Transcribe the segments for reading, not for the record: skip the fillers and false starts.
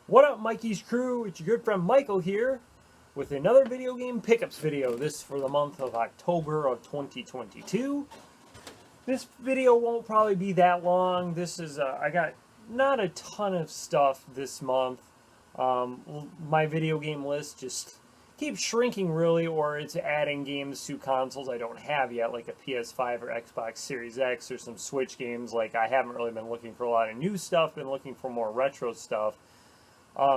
What up, Mikey's crew? It's your good friend Michael here with another video game pickups video. This for the month of October of 2022. This video won't probably be that long. This is, I got not a ton of stuff this month. My video game list just keeps shrinking really, or it's adding games to consoles I don't have yet, like a PS5 or Xbox Series X or some Switch games. Like, I haven't really been looking for a lot of new stuff, been looking for more retro stuff.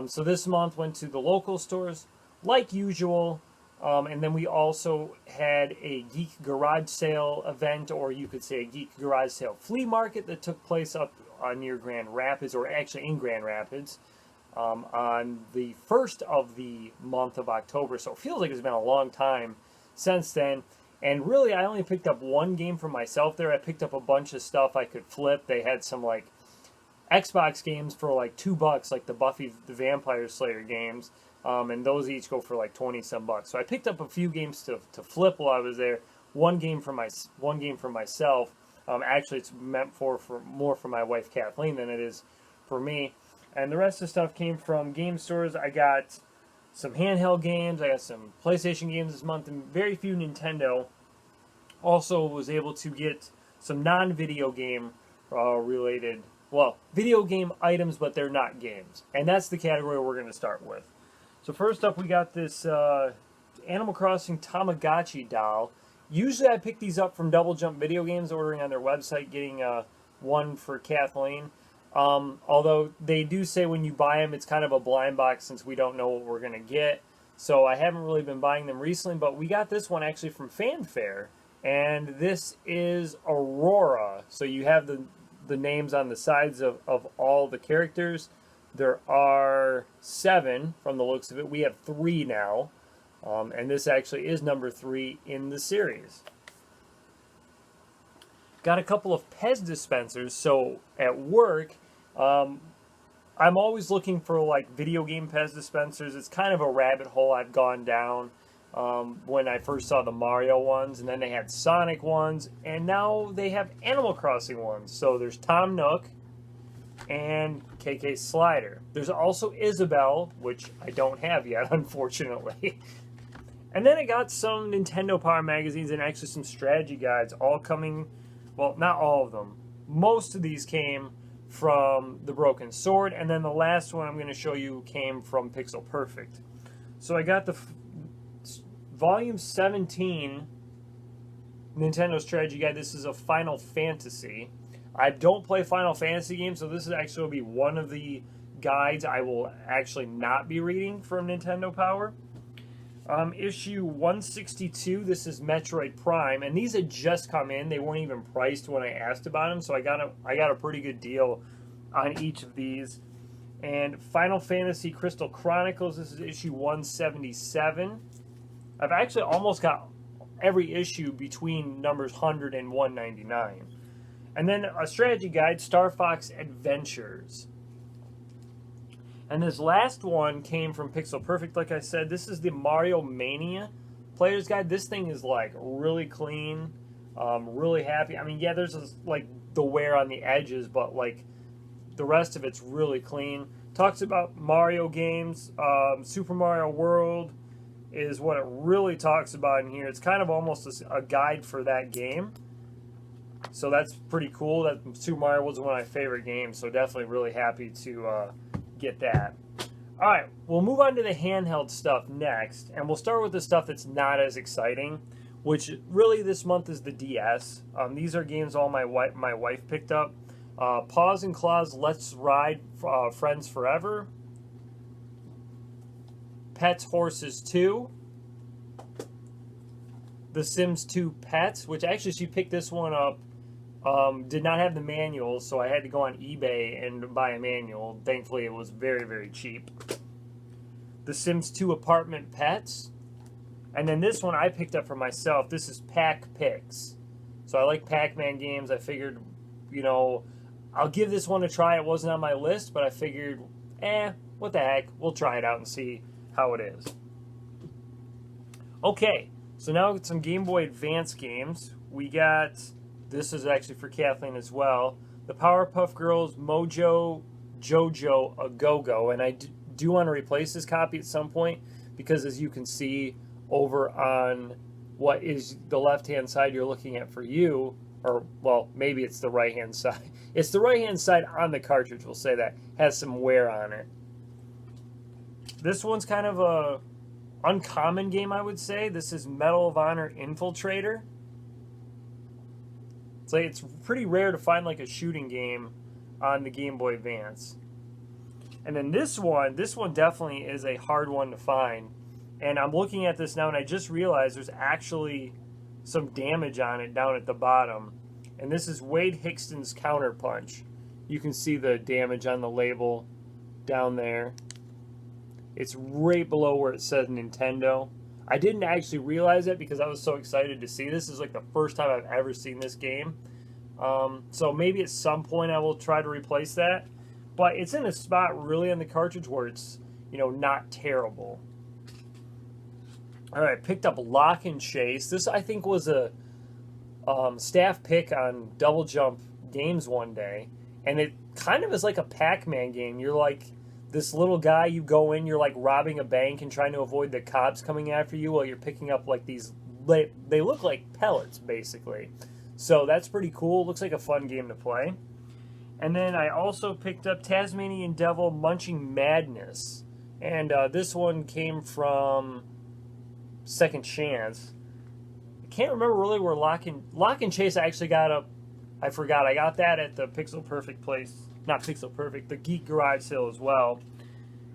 So this month went to the local stores like usual, and then we also had a Geek Garage Sale event, or you could say a Geek Garage Sale flea market that took place up near Grand Rapids, or actually in Grand Rapids, on the first of the month of October. So it feels like it's been a long time since then. And really, I only picked up one game for myself there. I picked up a bunch of stuff I could flip. They had some like Xbox games for like $2, like the Buffy the Vampire Slayer games, and those each go for like 20 some bucks. So I picked up a few games to flip while I was there. One game for myself. Actually, it's meant for more for my wife Kathleen than it is for me. And the rest of the stuff came from game stores. I got some handheld games. I got some PlayStation games this month, and very few Nintendo. Also was able to get some non-video game related. Well, video game items, but they're not games. And that's the category we're going to start with. So first up, we got this Animal Crossing Tamagotchi doll. Usually I pick these up from Double Jump Video Games, ordering on their website, getting one for Kathleen. Although they do say when you buy them, it's kind of a blind box since we don't know what we're going to get. So I haven't really been buying them recently, but we got this one actually from Fanfare. And this is Aurora. So you have the names on the sides of all the characters. There are 7 from the looks of it. We have 3 now. And this actually is number 3 in the series. Got a couple of Pez dispensers. So at work, I'm always looking for like video game Pez dispensers. It's kind of a rabbit hole I've gone down. When I first saw the Mario ones, and then they had Sonic ones, and now they have Animal Crossing ones. So there's Tom Nook and KK Slider. There's also Isabelle, which I don't have yet, unfortunately. And then I got some Nintendo Power magazines and actually some strategy guides, all coming, well, not all of them. Most of these came from The Broken Sword, and then the last one I'm going to show you came from Pixel Perfect. So I got the Volume 17 Nintendo Strategy Guide. This is a Final Fantasy. I don't play Final Fantasy games, so this is actually will be one of the guides I will actually not be reading from Nintendo Power. Issue 162, this is Metroid Prime, and these had just come in. They weren't even priced when I asked about them, so I got a pretty good deal on each of these. And Final Fantasy Crystal Chronicles, this is issue 177. I've actually almost got every issue between numbers 100 and 199. And then a strategy guide, Star Fox Adventures. And this last one came from Pixel Perfect, like I said. This is the Mario Mania Player's Guide. This thing is like really clean, really happy. I mean, yeah, there's like the wear on the edges, but like the rest of it's really clean. Talks about Mario games, Super Mario World is what it really talks about in here. It's kind of almost a guide for that game. So that's pretty cool. That Super Mario was one of my favorite games, so definitely really happy to get that. Alright, we'll move on to the handheld stuff next, and we'll start with the stuff that's not as exciting, which really this month is the DS. These are games all my wife picked up. Paws and Claws Let's Ride Friends Forever. Pets Horses 2, The Sims 2 Pets, which actually she picked this one up, did not have the manual, so I had to go on eBay and buy a manual. Thankfully, it was very, very cheap. The Sims 2 Apartment Pets, and then this one I picked up for myself. This is Pac Pix. So I like Pac-Man games. I figured, you know, I'll give this one a try. It wasn't on my list, but I figured, what the heck, we'll try it out and see how it is. Okay, so now some Game Boy Advance games. We got, this is actually for Kathleen as well, the Powerpuff Girls Mojo Jojo A Go-Go, and I do want to replace this copy at some point, because as you can see over on what is the left-hand side you're looking at for you, or, well, maybe it's the right-hand side. It's the right-hand side on the cartridge, we'll say that, has some wear on it. This one's kind of a uncommon game, I would say. This is Medal of Honor Infiltrator. It's pretty rare to find like a shooting game on the Game Boy Advance. And then this one definitely is a hard one to find. And I'm looking at this now, and I just realized there's actually some damage on it down at the bottom. And this is Wade Hickston's Counterpunch. You can see the damage on the label down there. It's right below where it says Nintendo. I didn't actually realize it because I was so excited to see this. This is like the first time I've ever seen this game. So maybe at some point I will try to replace that. But it's in a spot really on the cartridge where it's, you know, not terrible. All right, picked up Lock and Chase. This, I think, was a staff pick on Double Jump Games one day. And it kind of is like a Pac-Man game. You're like this little guy, you go in, you're like robbing a bank and trying to avoid the cops coming after you while you're picking up like these, they look like pellets, basically. So that's pretty cool. Looks like a fun game to play. And then I also picked up Tasmanian Devil Munching Madness. And this one came from Second Chance. I can't remember really where Lock and Chase I actually got up. I forgot. I got that at the Pixel Perfect place. Not Pixel Perfect, the Geek Garage sale as well.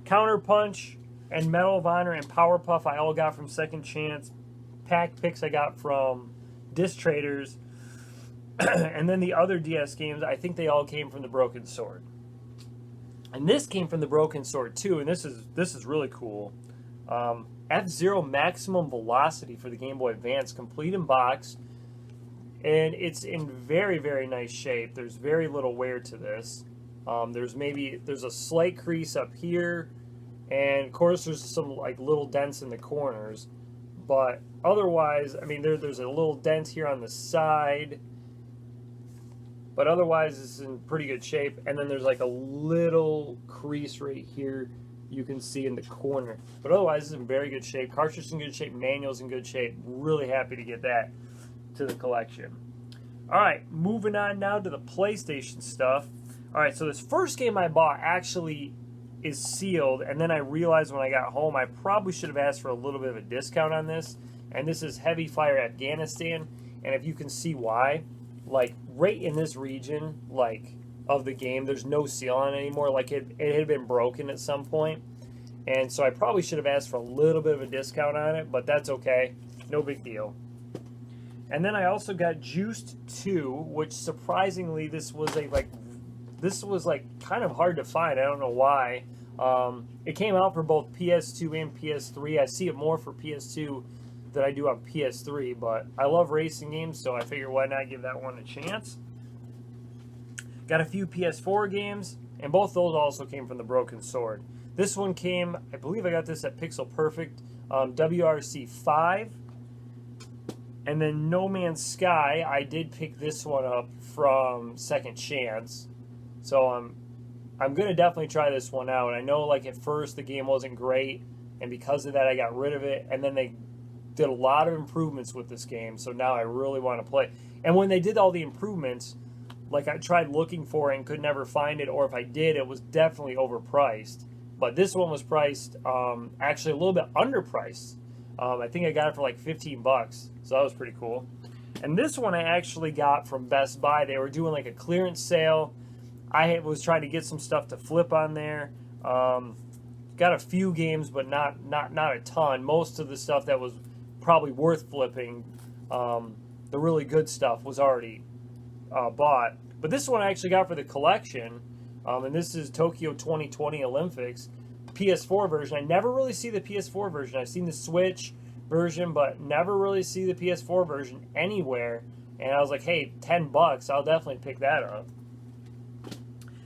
Counterpunch and Medal of Honor and Powerpuff I all got from Second Chance. Pack picks I got from Disc Traders. And then the other DS games, I think they all came from the Broken Sword. And this came from the Broken Sword too, and this is really cool. F-Zero Maximum Velocity for the Game Boy Advance, complete in box. And it's in very, very nice shape. There's very little wear to this. There's a slight crease up here, and of course there's some like little dents in the corners. But otherwise, I mean, there's a little dent here on the side. But otherwise, it's in pretty good shape. And then there's like a little crease right here you can see in the corner. But otherwise, it's in very good shape. Cartridge in good shape. Manual's in good shape. Really happy to get that to the collection. All right, moving on now to the PlayStation stuff. All right, so this first game I bought actually is sealed. And then I realized when I got home, I probably should have asked for a little bit of a discount on this. And this is Heavy Fire Afghanistan. And if you can see why, like right in this region, like of the game, there's no seal on it anymore. Like it had been broken at some point. And so I probably should have asked for a little bit of a discount on it, but that's okay. No big deal. And then I also got Juiced 2, which surprisingly this was kind of hard to find. I don't know why. It came out for both PS2 and PS3. I see it more for PS2 than I do on PS3, but I love racing games, so I figured why not give that one a chance. Got a few PS4 games, and both those also came from the Broken Sword. This one came, I believe I got this at Pixel Perfect, WRC 5. And then No Man's Sky, I did pick this one up from Second Chance. So I'm going to definitely try this one out. I know like at first the game wasn't great, and because of that I got rid of it. And then they did a lot of improvements with this game, so now I really want to play. And when they did all the improvements, like I tried looking for it and could never find it, or if I did, it was definitely overpriced. But this one was priced actually a little bit underpriced. I think I got it for like 15 bucks, so that was pretty cool. And this one I actually got from Best Buy. They were doing like a clearance sale. I was trying to get some stuff to flip on there. Got a few games, but not a ton. Most of the stuff that was probably worth flipping, the really good stuff, was already bought. But this one I actually got for the collection, and this is Tokyo 2020 Olympics PS4 version. I never really see the PS4 version. I've seen the Switch version, but never really see the PS4 version anywhere. And I was like, hey, 10 bucks, I'll definitely pick that up.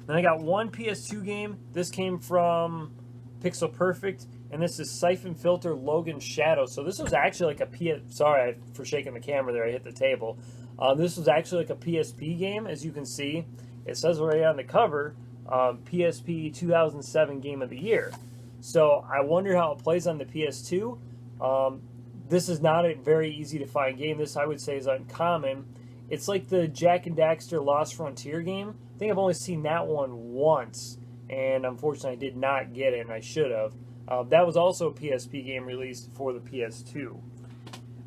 Then I got one PS2 game. This came from Pixel Perfect, and this is Siphon Filter Logan Shadow. So this was actually like a sorry for shaking the camera there, I hit the table. This was actually like a PSP game, as you can see. It says right on the cover, PSP 2007 Game of the Year. So I wonder how it plays on the PS2. This is not a very easy to find game. This, I would say, is uncommon. It's like the Jack and Daxter Lost Frontier game. I think I've only seen that one once, and unfortunately I did not get it, and I should have. That was also a PSP game released for the PS2.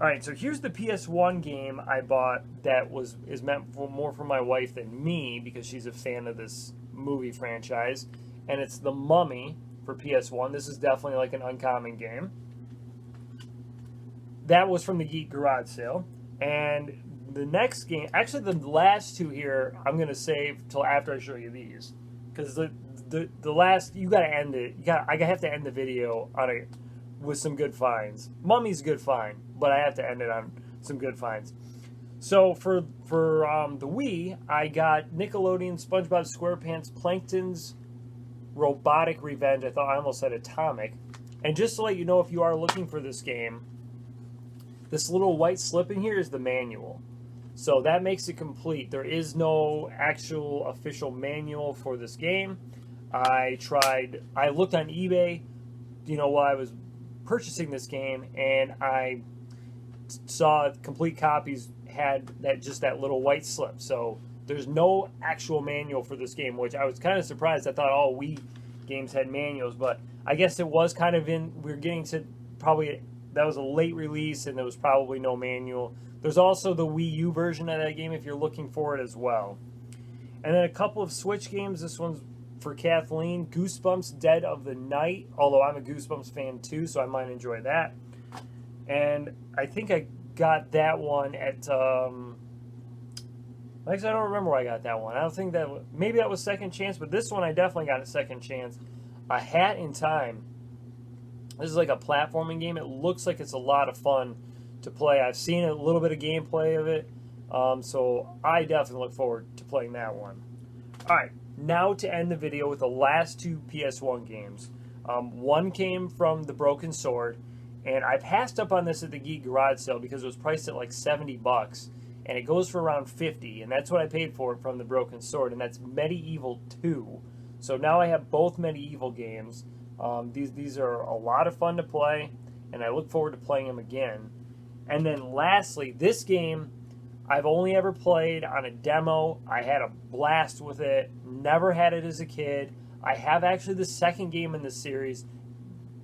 Alright, so here's the PS1 game I bought that is meant for more for my wife than me, because she's a fan of this movie franchise. And it's The Mummy for PS1. This is definitely like an uncommon game. That was from the Geek Garage sale. And the next game, actually the last two here, I'm going to save till after I show you these. Because the last, you got to end it. I have to end the video on with some good finds. Mummy's a good find, but I have to end it on some good finds. So for the Wii, I got Nickelodeon SpongeBob SquarePants Plankton's Robotic Revenge. I almost said Atomic. And just to let you know, if you are looking for this game, this little white slip in here is the manual. So that makes it complete. There is no actual official manual for this game. I looked on eBay, while I was purchasing this game, and I saw complete copies had that little white slip. So there's no actual manual for this game, which I was kind of surprised. I thought all Wii games had manuals, but I guess it was kind of we're getting to probably, that was a late release and there was probably no manual. There's also the Wii U version of that game if you're looking for it as well. And then a couple of Switch games. This one's for Kathleen, Goosebumps Dead of the Night, although I'm a Goosebumps fan too, so I might enjoy that. And I think I got that one at, actually I don't remember where I got that one. I don't think maybe that was Second Chance, but this one I definitely got at Second Chance. A Hat in Time. This is like a platforming game. It looks like it's a lot of fun to play. I've seen a little bit of gameplay of it, so I definitely look forward to playing that one. Alright, now to end the video with the last two PS1 games. One came from The Broken Sword, and I passed up on this at the Geek Garage sale because it was priced at like $70, and it goes for around $50, and that's what I paid for it from The Broken Sword, and that's Medieval 2. So now I have both Medieval games. These are a lot of fun to play, and I look forward to playing them again. And then lastly, this game I've only ever played on a demo. I had a blast with it. Never had it as a kid. I have actually the second game in the series,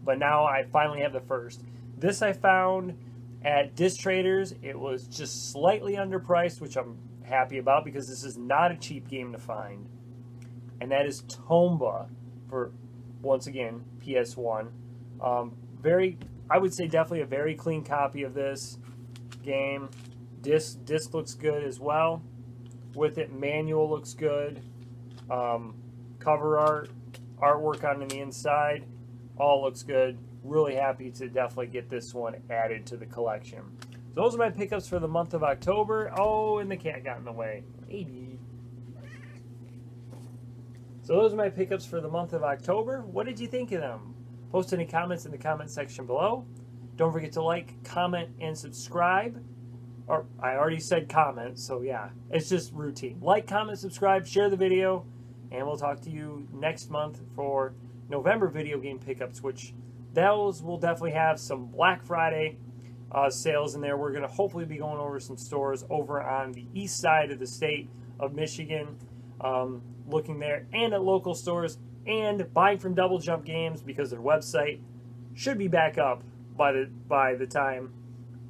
but now I finally have the first. This I found at Disc Traders. It was just slightly underpriced, which I'm happy about because this is not a cheap game to find. And that is Tomba for, once again, PS1. I would say definitely a very clean copy of this game. Disc looks good as well. With it, manual looks good. Cover artwork on the inside, all looks good. Really happy to definitely get this one added to the collection. So those are my pickups for the month of October. Oh, and the cat got in the way. Baby. So those are my pickups for the month of October. What did you think of them? Post any comments in the comment section below. Don't forget to like, comment, and subscribe. Or I already said comment, so yeah, it's just routine. Like, comment, subscribe, share the video, and we'll talk to you next month for November video game pickups, which those will definitely have some Black Friday sales in there. We're going to hopefully be going over some stores over on the east side of the state of Michigan, looking there, and at local stores, and buying from Double Jump Games because their website should be back up by the time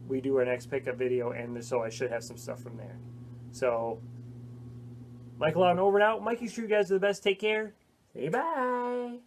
we do our next pickup video, and so I should have some stuff from there. So, Michael on over and out. Mikey, sure you guys are the best. Take care. Say bye.